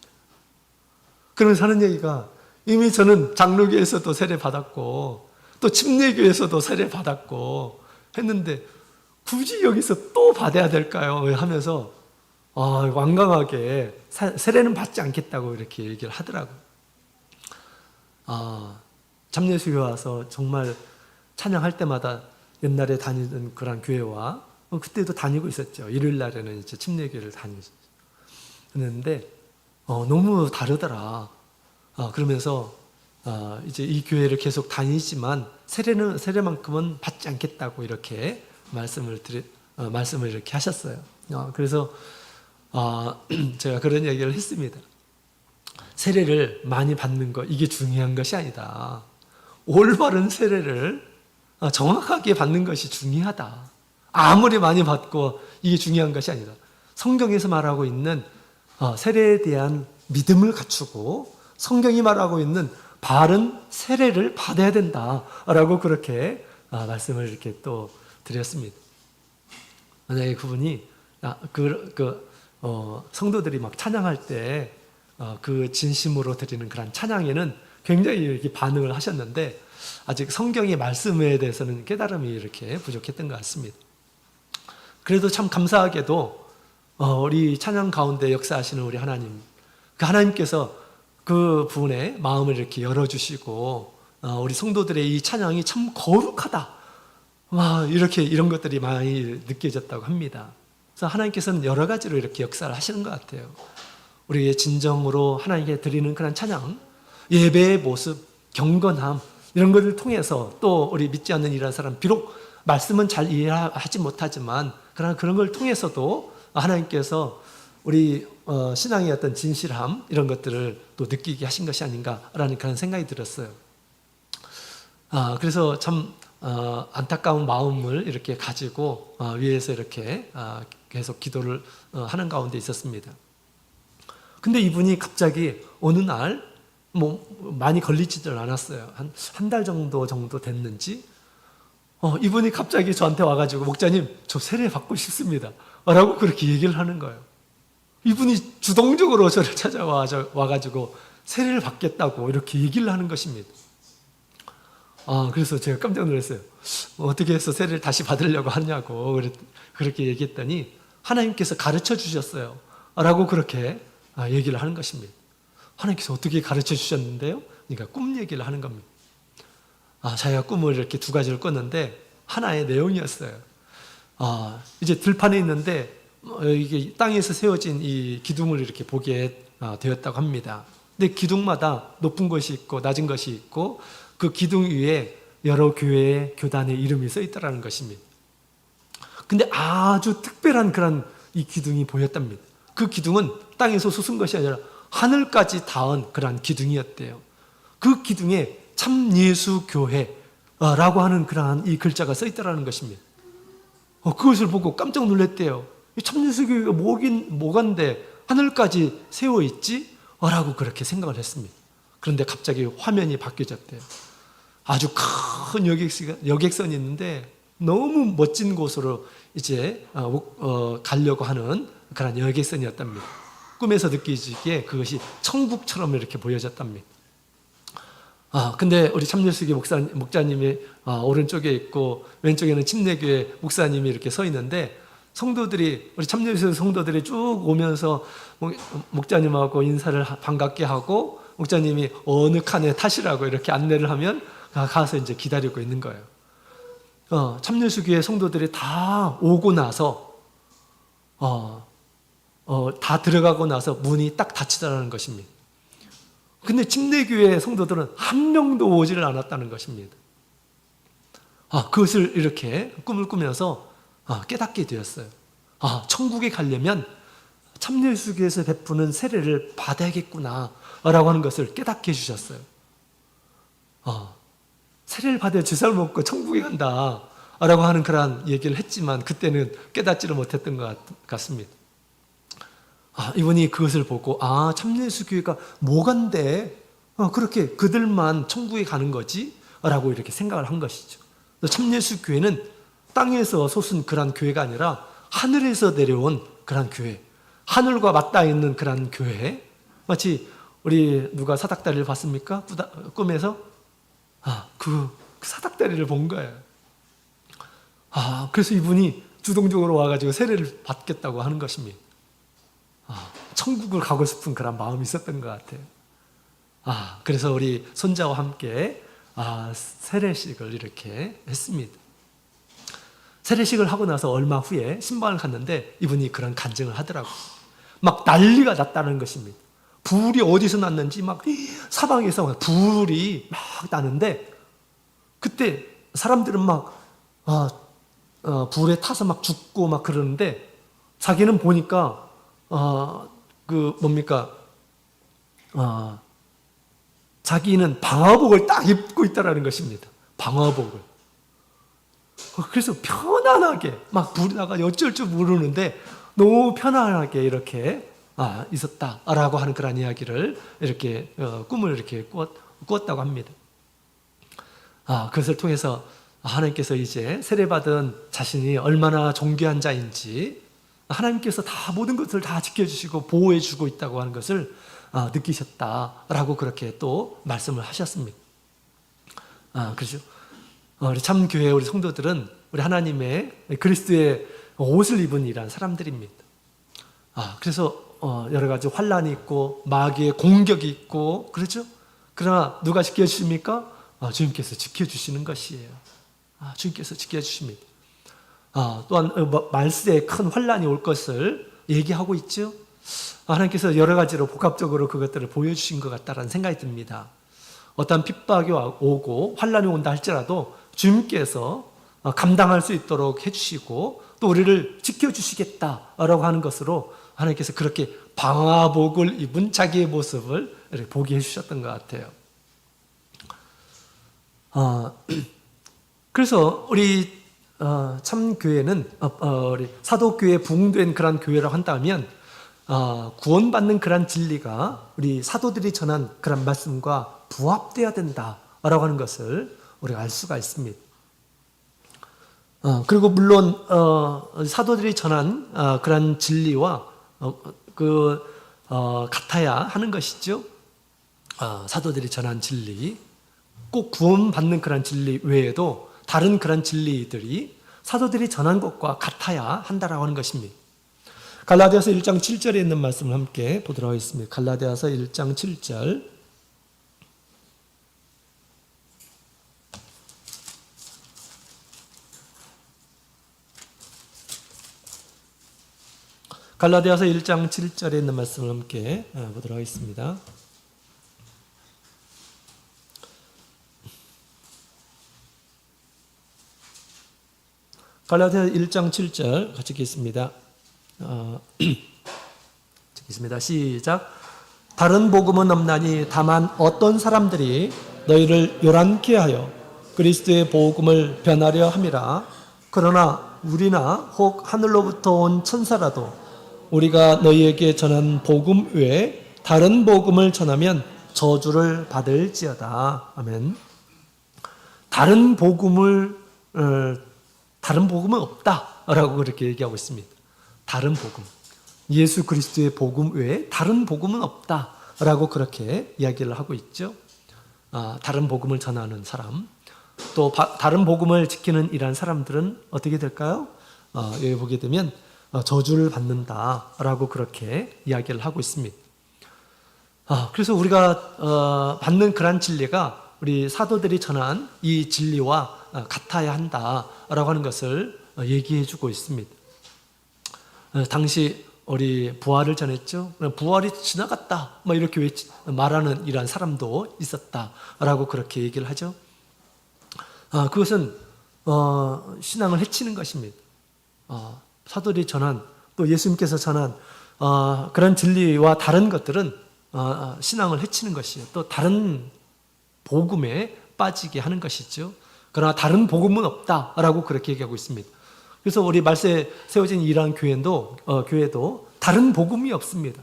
그러면서 하는 얘기가 이미 저는 장로교에서도 세례 받았고 또 침례교에서도 세례 받았고 했는데 굳이 여기서 또 받아야 될까요? 하면서 완강하게 세례는 받지 않겠다고 이렇게 얘기를 하더라고요. 참예수교에 와서 정말 찬양할 때마다 옛날에 다니던 그런 교회와 그때도 다니고 있었죠. 일요일 날에는 이제 침례교회를 다녔는데 너무 다르더라. 그러면서 이제 이 교회를 계속 다니지만 세례만큼은 받지 않겠다고 이렇게 말씀을 이렇게 하셨어요. 그래서 제가 그런 얘기를 했습니다. 세례를 많이 받는 거 이게 중요한 것이 아니다. 올바른 세례를 정확하게 받는 것이 중요하다. 아무리 많이 받고 이게 중요한 것이 아니다. 성경에서 말하고 있는 세례에 대한 믿음을 갖추고 성경이 말하고 있는 바른 세례를 받아야 된다라고 그렇게 말씀을 이렇게 또 드렸습니다. 만약에 그분이 성도들이 막 찬양할 때 그 진심으로 드리는 그런 찬양에는 굉장히 이렇게 반응을 하셨는데 아직 성경의 말씀에 대해서는 깨달음이 이렇게 부족했던 것 같습니다. 그래도 참 감사하게도 우리 찬양 가운데 역사하시는 우리 하나님, 그 하나님께서 그 분의 마음을 이렇게 열어주시고 우리 성도들의 이 찬양이 참 거룩하다. 이렇게 이런 것들이 많이 느껴졌다고 합니다. 그래서 하나님께서는 여러 가지로 이렇게 역사를 하시는 것 같아요. 우리의 진정으로 하나님께 드리는 그런 찬양, 예배의 모습, 경건함 이런 것을 통해서 또 우리 믿지 않는 이런 사람 비록 말씀은 잘 이해하지 못하지만 그런 걸 통해서도 하나님께서 우리 신앙의 어떤 진실함 이런 것들을 또 느끼게 하신 것이 아닌가라는 그런 생각이 들었어요. 그래서 참 안타까운 마음을 이렇게 가지고 위에서 이렇게 계속 기도를 하는 가운데 있었습니다. 근데 이분이 갑자기 어느 날 많이 걸리지들 않았어요. 한 달 정도 됐는지 이분이 갑자기 저한테 와가지고 목자님 저 세례 받고 싶습니다 라고 그렇게 얘기를 하는 거예요. 이분이 주동적으로 저를 찾아와가지고 세례를 받겠다고 이렇게 얘기를 하는 것입니다. 그래서 제가 깜짝 놀랐어요. 어떻게 해서 세례를 다시 받으려고 하냐고 그렇게 얘기했더니 하나님께서 가르쳐 주셨어요 라고 그렇게 얘기를 하는 것입니다. 하나님께서 어떻게 가르쳐 주셨는데요? 그러니까 꿈 얘기를 하는 겁니다. 자기가 꿈을 이렇게 두 가지를 꿨는데 하나의 내용이었어요. 이제 들판에 있는데 이게 땅에서 세워진 이 기둥을 이렇게 보게 되었다고 합니다. 근데 기둥마다 높은 것이 있고 낮은 것이 있고 그 기둥 위에 여러 교회의 교단의 이름이 써 있다라는 것입니다. 근데 아주 특별한 그런 이 기둥이 보였답니다. 그 기둥은 땅에서 솟은 것이 아니라 하늘까지 닿은 그런 기둥이었대요. 그 기둥에 참예수교회라고 하는 그러한 이 글자가 써 있다라는 것입니다. 그것을 보고 깜짝 놀랐대요. 참예수교회가 뭐간데 하늘까지 세워 있지? 라고 그렇게 생각을 했습니다. 그런데 갑자기 화면이 바뀌어졌대요. 아주 큰 여객선이 있는데 너무 멋진 곳으로 이제 가려고 하는 그런 여객선이었답니다. 꿈에서 느끼기에 그것이 천국처럼 이렇게 보여졌답니다. 근데 우리 참예수교 목자님이 오른쪽에 있고 왼쪽에는 침례교회 목사님이 이렇게 서 있는데 우리 참예수 성도들이 쭉 오면서 목자님하고 인사를 반갑게 하고 목자님이 어느 칸에 타시라고 이렇게 안내를 하면 가서 이제 기다리고 있는 거예요. 참예수교회 성도들이 다 오고 나서 다 들어가고 나서 문이 딱 닫히더라는 것입니다. 근데 침례교회 성도들은 한 명도 오지를 않았다는 것입니다. 그것을 이렇게 꿈을 꾸면서 깨닫게 되었어요. 천국에 가려면 참예수교회에서 베푸는 세례를 받아야겠구나 라고 하는 것을 깨닫게 해주셨어요. 세례를 받아야 주사를 먹고 천국에 간다 라고 하는 그런 얘기를 했지만 그때는 깨닫지를 못했던 것 같습니다. 이분이 그것을 보고 참예수교회가 뭐간데 그렇게 그들만 천국에 가는 거지? 라고 이렇게 생각을 한 것이죠. 참예수교회는 땅에서 솟은 그런 교회가 아니라 하늘에서 내려온 그런 교회, 하늘과 맞닿아 있는 그런 교회. 마치 우리 누가 사닥다리를 봤습니까? 꿈에서? 그 사닥다리를 본 거예요. 그래서 이분이 주동적으로 와가지고 세례를 받겠다고 하는 것입니다. 천국을 가고 싶은 그런 마음이 있었던 것 같아요. 그래서 우리 손자와 함께 세례식을 이렇게 했습니다. 세례식을 하고 나서 얼마 후에 신방을 갔는데 이분이 그런 간증을 하더라고요. 막 난리가 났다는 것입니다. 불이 어디서 났는지 막 사방에서 불이 막 나는데 그때 사람들은 막 불에 타서 막 죽고 막 그러는데 자기는 보니까 자기는 방화복을 딱 입고 있다라는 것입니다. 방화복을. 그래서 편안하게 막 불이 나가 어쩔 줄 모르는데 너무 편안하게 이렇게 있었다라고 하는 그런 이야기를 이렇게 꿈을 이렇게 꾸었다고 합니다. 그것을 통해서 하나님께서 이제 세례받은 자신이 얼마나 존귀한 자인지 하나님께서 다 모든 것을 다 지켜주시고 보호해주고 있다고 하는 것을 느끼셨다라고 그렇게 또 말씀을 하셨습니다. 그렇죠. 우리 참교회 우리 성도들은 우리 하나님의 그리스도의 옷을 입은 이란 사람들입니다. 그래서 여러 가지 환란이 있고 마귀의 공격이 있고 그렇죠. 그러나 누가 지켜주십니까? 주님께서 지켜주시는 것이에요. 주님께서 지켜주십니다. 또한 말세에 큰 환란이 올 것을 얘기하고 있죠. 하나님께서 여러 가지로 복합적으로 그것들을 보여주신 것 같다라는 생각이 듭니다. 어떤 핍박이 오고 환란이 온다 할지라도 주님께서 감당할 수 있도록 해주시고 또 우리를 지켜주시겠다라고 하는 것으로 하나님께서 그렇게 방화복을 입은 자기의 모습을 이렇게 보게 해주셨던 것 같아요. 그래서 우리 참교회는 우리 사도교회 부흥된 그런 교회라고 한다면 구원받는 그런 진리가 우리 사도들이 전한 그런 말씀과 부합되어야 된다라고 하는 것을 우리가 알 수가 있습니다. 그리고 물론 사도들이 전한 그런 진리와 같아야 하는 것이죠. 사도들이 전한 진리, 꼭 구원받는 그런 진리 외에도 다른 그런 진리들이 사도들이 전한 것과 같아야 한다라고 하는 것입니다. 갈라디아서 1장 7절에 있는 말씀을 함께 보도록 하겠습니다. 갈라디아서 1장 7절. 갈라디아서 1장 7절에 있는 말씀을 함께 보도록 하겠습니다. 갈라디아서 1장 7절 같이 읽겠습니다. 읽겠습니다. 시작. 다른 복음은 없나니 다만 어떤 사람들이 너희를 요란케 하여 그리스도의 복음을 변하려 함이라. 그러나 우리나 혹 하늘로부터 온 천사라도 우리가 너희에게 전한 복음 외에 다른 복음을 전하면 저주를 받을지어다. 아멘. 다른 복음은 없다라고 그렇게 얘기하고 있습니다. 다른 복음, 예수 그리스도의 복음 외에 다른 복음은 없다라고 그렇게 이야기를 하고 있죠. 다른 복음을 전하는 사람, 또 다른 복음을 지키는 이러한 사람들은 어떻게 될까요? 여기 보게 되면 저주를 받는다라고 그렇게 이야기를 하고 있습니다. 그래서 우리가 받는 그러한 진리가 우리 사도들이 전한 이 진리와 같아야 한다라고 하는 것을 얘기해 주고 있습니다. 당시 우리 부활을 전했죠. 부활이 지나갔다 이렇게 말하는 이러한 사람도 있었다라고 그렇게 얘기를 하죠. 그것은 신앙을 해치는 것입니다. 사도들이 전한 또 예수님께서 전한 그런 진리와 다른 것들은 신앙을 해치는 것이요. 또 다른 복음에 빠지게 하는 것이죠. 그러나 다른 복음은 없다라고 그렇게 얘기하고 있습니다. 그래서 우리 말세에 세워진 이러한 교회도 다른 복음이 없습니다.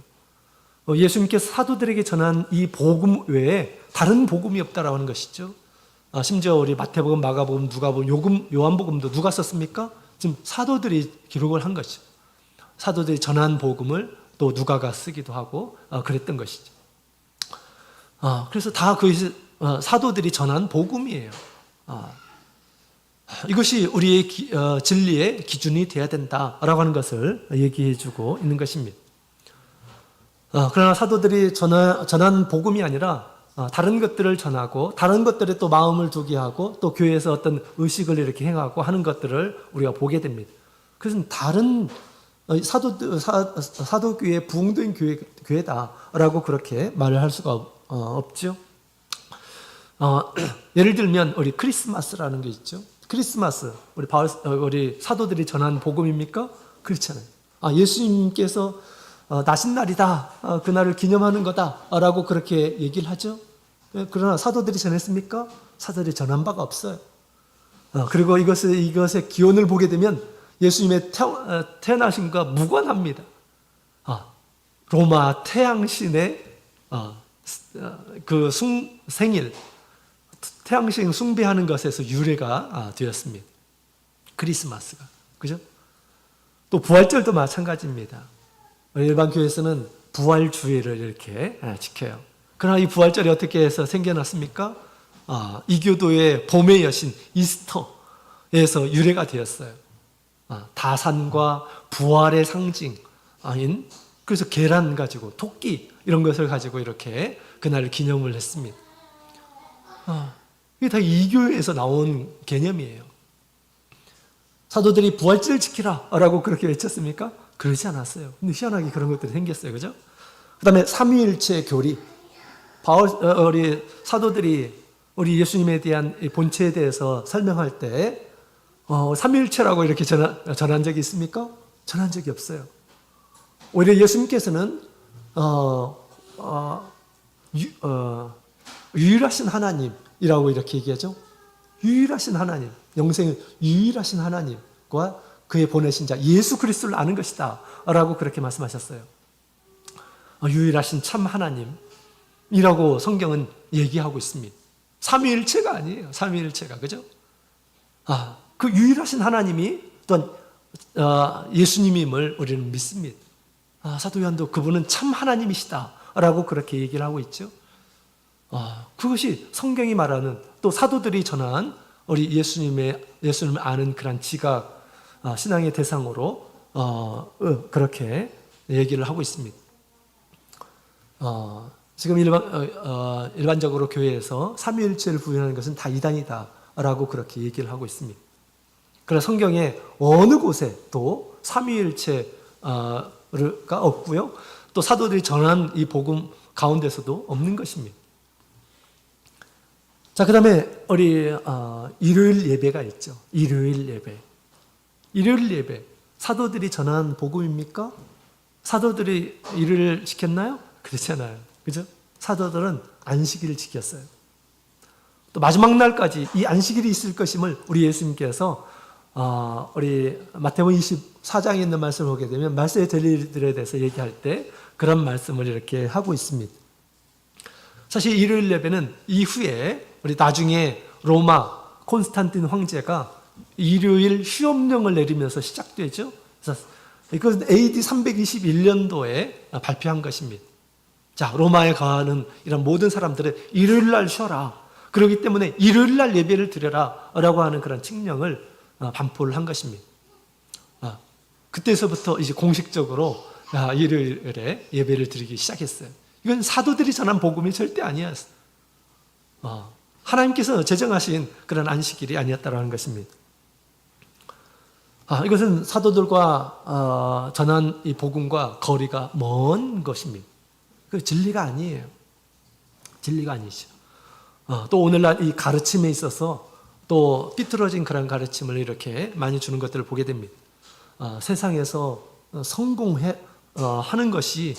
예수님께서 사도들에게 전한 이 복음 외에 다른 복음이 없다라고 하는 것이죠. 심지어 우리 마태복음, 마가복음, 누가복음, 요한복음도 누가 썼습니까? 지금 사도들이 기록을 한 것이죠. 사도들이 전한 복음을 또 누가가 쓰기도 하고 그랬던 것이죠. 그래서 다 그것이 사도들이 전한 복음이에요. 이것이 우리의 진리의 기준이 되어야 된다라고 하는 것을 얘기해 주고 있는 것입니다. 그러나 사도들이 전한 복음이 아니라 다른 것들을 전하고 다른 것들에 또 마음을 두게 하고 또 교회에서 어떤 의식을 이렇게 행하고 하는 것들을 우리가 보게 됩니다. 그래서 다른 사도교회의 부흥된 교회다라고 그렇게 말을 할 수가 없죠. 예를 들면 우리 크리스마스라는 게 있죠. 크리스마스 우리 사도들이 전한 복음입니까? 그렇잖아요. 예수님께서 나신 날이다. 그날을 기념하는 거다라고 그렇게 얘기를 하죠. 그러나 사도들이 전했습니까? 사도들이 전한 바가 없어요. 그리고 이것의 기원을 보게 되면 예수님의 태어나심과 무관합니다. 로마 태양신의 그 생일, 태양신 숭배하는 것에서 유래가 되었습니다. 크리스마스가. 그죠? 또 부활절도 마찬가지입니다. 일반 교회에서는 부활주의를 이렇게 지켜요. 그러나 이 부활절이 어떻게 해서 생겨났습니까? 이교도의 봄의 여신 이스터에서 유래가 되었어요. 다산과 부활의 상징인 그래서 계란 가지고 토끼 이런 것을 가지고 이렇게 그날을 기념을 했습니다. 이게 다 이교에서 나온 개념이에요. 사도들이 부활절을 지키라 라고 그렇게 외쳤습니까? 그러지 않았어요. 근데 희한하게 그런 것들이 생겼어요. 그죠? 그 다음에 삼위일체 교리. 우리 사도들이 우리 예수님에 대한 본체에 대해서 설명할 때 삼위일체라고 이렇게 전한 적이 있습니까? 전한 적이 없어요. 오히려 예수님께서는 유일하신 하나님이라고 이렇게 얘기하죠. 유일하신 하나님, 영생의 유일하신 하나님과 그의 보내신 자 예수 그리스도를 아는 것이다 라고 그렇게 말씀하셨어요. 유일하신 참 하나님이라고 성경은 얘기하고 있습니다. 삼위일체가 아니에요. 삼위일체가. 그죠? 그 유일하신 하나님이 또한 예수님임을 우리는 믿습니다. 사도 요한도 그분은 참 하나님이시다 라고 그렇게 얘기를 하고 있죠. 그것이 성경이 말하는 또 사도들이 전한 우리 예수님을 아는 그런 지각, 신앙의 대상으로 그렇게 얘기를 하고 있습니다. 지금 일반적으로 교회에서 삼위일체를 부인하는 것은 다 이단이다라고 그렇게 얘기를 하고 있습니다. 그러나 성경에 어느 곳에 또 삼위일체가 없고요. 또 사도들이 전한 이 복음 가운데서도 없는 것입니다. 자, 그 다음에 우리 일요일 예배가 있죠. 일요일 예배. 일요일 예배. 사도들이 전한 복음입니까? 사도들이 일을 지켰나요? 그렇잖아요. 그죠? 사도들은 안식일을 지켰어요. 또 마지막 날까지 이 안식일이 있을 것임을 우리 예수님께서 우리 마태복음 24장에 있는 말씀을 보게 되면 말세의 될 일들에 대해서 얘기할 때 그런 말씀을 이렇게 하고 있습니다. 사실 일요일 예배는 이후에 우리 나중에 로마 콘스탄틴 황제가 일요일 휴업령을 내리면서 시작되죠. 그래서 이것은 AD 321년도에 발표한 것입니다. 자, 로마에 가는 이런 모든 사람들은 일요일 날 쉬어라. 그렇기 때문에 일요일 날 예배를 드려라 라고 하는 그런 칙령을 반포를 한 것입니다. 그때서부터 이제 공식적으로 일요일에 예배를 드리기 시작했어요. 이건 사도들이 전한 복음이 절대 아니었어요. 하나님께서 제정하신 그런 안식일이 아니었다는 것입니다. 이것은 사도들과 전한 이 복음과 거리가 먼 것입니다. 그 진리가 아니에요. 진리가 아니죠. 또 오늘날 이 가르침에 있어서 또 삐뚤어진 그런 가르침을 이렇게 많이 주는 것들을 보게 됩니다. 세상에서 성공하는 것이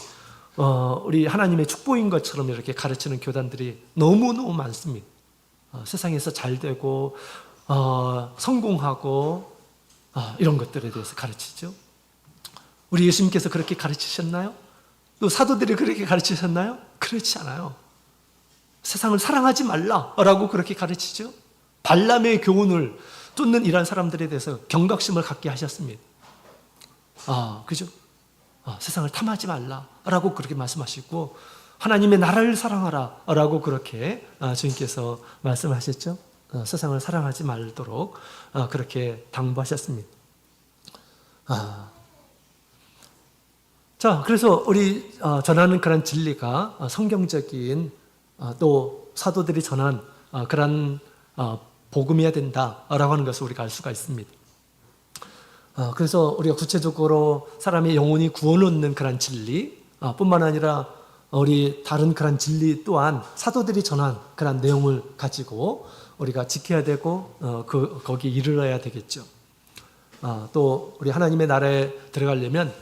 우리 하나님의 축복인 것처럼 이렇게 가르치는 교단들이 너무너무 많습니다. 세상에서 잘 되고 성공하고 이런 것들에 대해서 가르치죠. 우리 예수님께서 그렇게 가르치셨나요? 또 사도들이 그렇게 가르치셨나요? 그렇지 않아요. 세상을 사랑하지 말라라고 그렇게 가르치죠. 발람의 교훈을 쫓는 이러한 사람들에 대해서 경각심을 갖게 하셨습니다. 그죠? 세상을 탐하지 말라라고 그렇게 말씀하시고 하나님의 나라를 사랑하라라고 그렇게 주님께서 말씀하셨죠. 세상을 사랑하지 말도록 그렇게 당부하셨습니다. 자, 그래서 우리 전하는 그런 진리가 성경적인 또 사도들이 전한 그런 복음이어야 된다라고 하는 것을 우리가 알 수가 있습니다. 그래서 우리가 구체적으로 사람의 영혼이 구원을 얻는 그런 진리 뿐만 아니라 우리 다른 그런 진리 또한 사도들이 전한 그런 내용을 가지고 우리가 지켜야 되고 거기에 이르러야 되겠죠. 또 우리 하나님의 나라에 들어가려면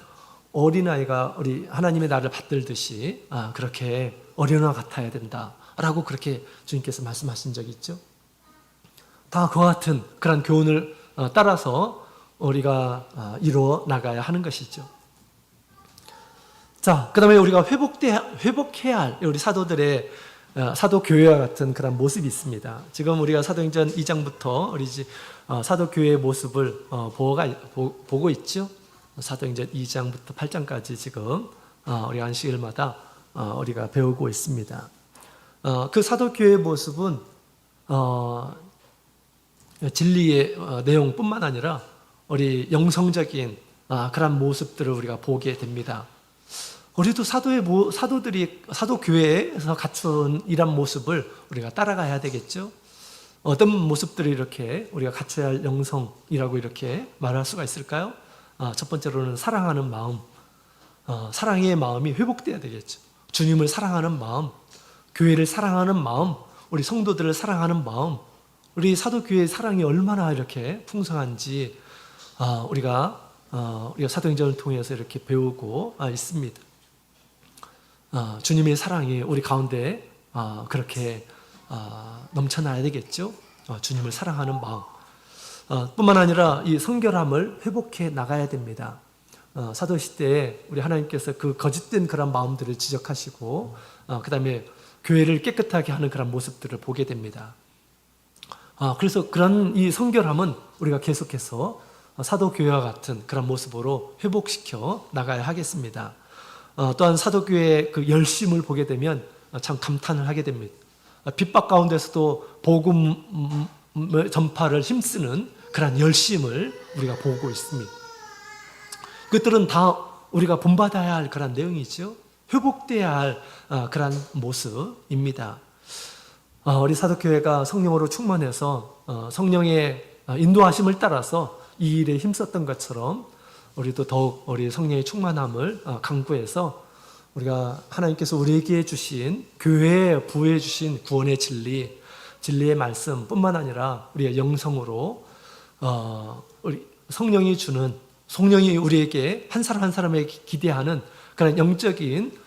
어린아이가 우리 하나님의 나라를 받들듯이 그렇게 어린아이 같아야 된다라고 그렇게 주님께서 말씀하신 적이 있죠. 다 그와 같은 그런 교훈을 따라서 우리가 이루어 나가야 하는 것이죠. 자, 그 다음에 우리가 회복해야 할 우리 사도들의 사도교회와 같은 그런 모습이 있습니다. 지금 우리가 사도행전 2장부터 우리 사도교회의 모습을 보고 있죠. 사도행전 2장부터 8장까지 지금 우리 안식일마다 우리가 배우고 있습니다. 그 사도교회의 모습은 진리의 내용뿐만 아니라 우리 영성적인 그런 모습들을 우리가 보게 됩니다. 우리도 사도교회에서 갖춘 이런 모습을 우리가 따라가야 되겠죠. 어떤 모습들이 이렇게 우리가 갖춰야 할 영성이라고 이렇게 말할 수가 있을까요? 첫 번째로는 사랑하는 마음, 사랑의 마음이 회복돼야 되겠죠. 주님을 사랑하는 마음, 교회를 사랑하는 마음, 우리 성도들을 사랑하는 마음, 우리 사도교회의 사랑이 얼마나 이렇게 풍성한지 우리가 사도행전을 통해서 이렇게 배우고 있습니다. 주님의 사랑이 우리 가운데 그렇게 넘쳐나야 되겠죠. 주님을 사랑하는 마음 뿐만 아니라 이 성결함을 회복해 나가야 됩니다. 사도시대에 우리 하나님께서 그 거짓된 그런 마음들을 지적하시고 그 다음에 교회를 깨끗하게 하는 그런 모습들을 보게 됩니다. 그래서 그런 이 성결함은 우리가 계속해서 사도교회와 같은 그런 모습으로 회복시켜 나가야 하겠습니다. 또한 사도교회의 그 열심을 보게 되면 참 감탄을 하게 됩니다. 핍박 가운데서도 복음 전파를 힘쓰는 그런 열심을 우리가 보고 있습니다. 그것들은 다 우리가 본받아야 할 그런 내용이죠. 회복돼야 할 그런 모습입니다. 우리 사도교회가 성령으로 충만해서 성령의 인도하심을 따라서 이 일에 힘썼던 것처럼 우리도 더욱 우리 성령의 충만함을 강구해서 우리가 하나님께서 우리에게 주신 교회에 부여해 주신 구원의 진리의 말씀 뿐만 아니라 우리의 영성으로 우리 성령이 우리에게 한 사람 한 사람에게 기대하는 그런 영적인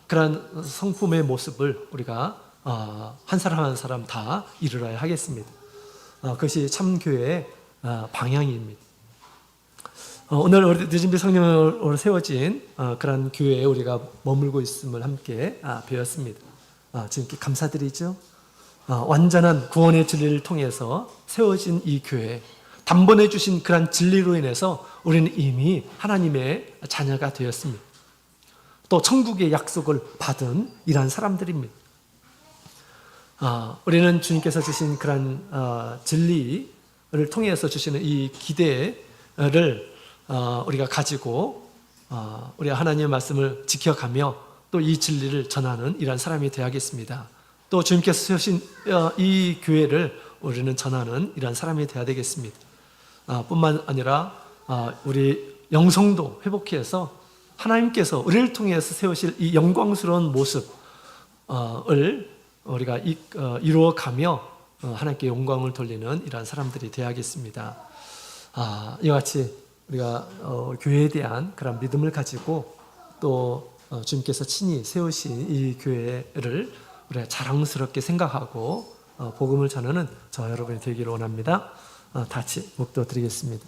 그런 성품의 모습을 우리가 한 사람 한 사람 다 이루어야 하겠습니다. 그것이 참교회의 방향입니다. 오늘 우리 늦은비 성령으로 세워진 그런 교회에 우리가 머물고 있음을 함께 배웠습니다. 주님께 감사드리죠. 완전한 구원의 진리를 통해서 세워진 이 교회, 단번에 주신 그런 진리로 인해서 우리는 이미 하나님의 자녀가 되었습니다. 또 천국의 약속을 받은 이러한 사람들입니다. 우리는 주님께서 주신 그런 진리를 통해서 주시는 이 기대를 우리가 가지고 우리가 하나님의 말씀을 지켜가며 또 이 진리를 전하는 이러한 사람이 되어야겠습니다. 또 주님께서 세우신 이 교회를 우리는 전하는 이러한 사람이 되어야 되겠습니다. 뿐만 아니라 우리 영성도 회복해서 하나님께서 우리를 통해서 세우실 이 영광스러운 모습을 우리가 이루어가며 하나님께 영광을 돌리는 이러한 사람들이 되어야겠습니다. 이와 같이 우리가 교회에 대한 그런 믿음을 가지고 또 주님께서 친히 세우신 이 교회를 우리가 자랑스럽게 생각하고 복음을 전하는 저 여러분이 되기를 원합니다. 다 같이 묵도 드리겠습니다.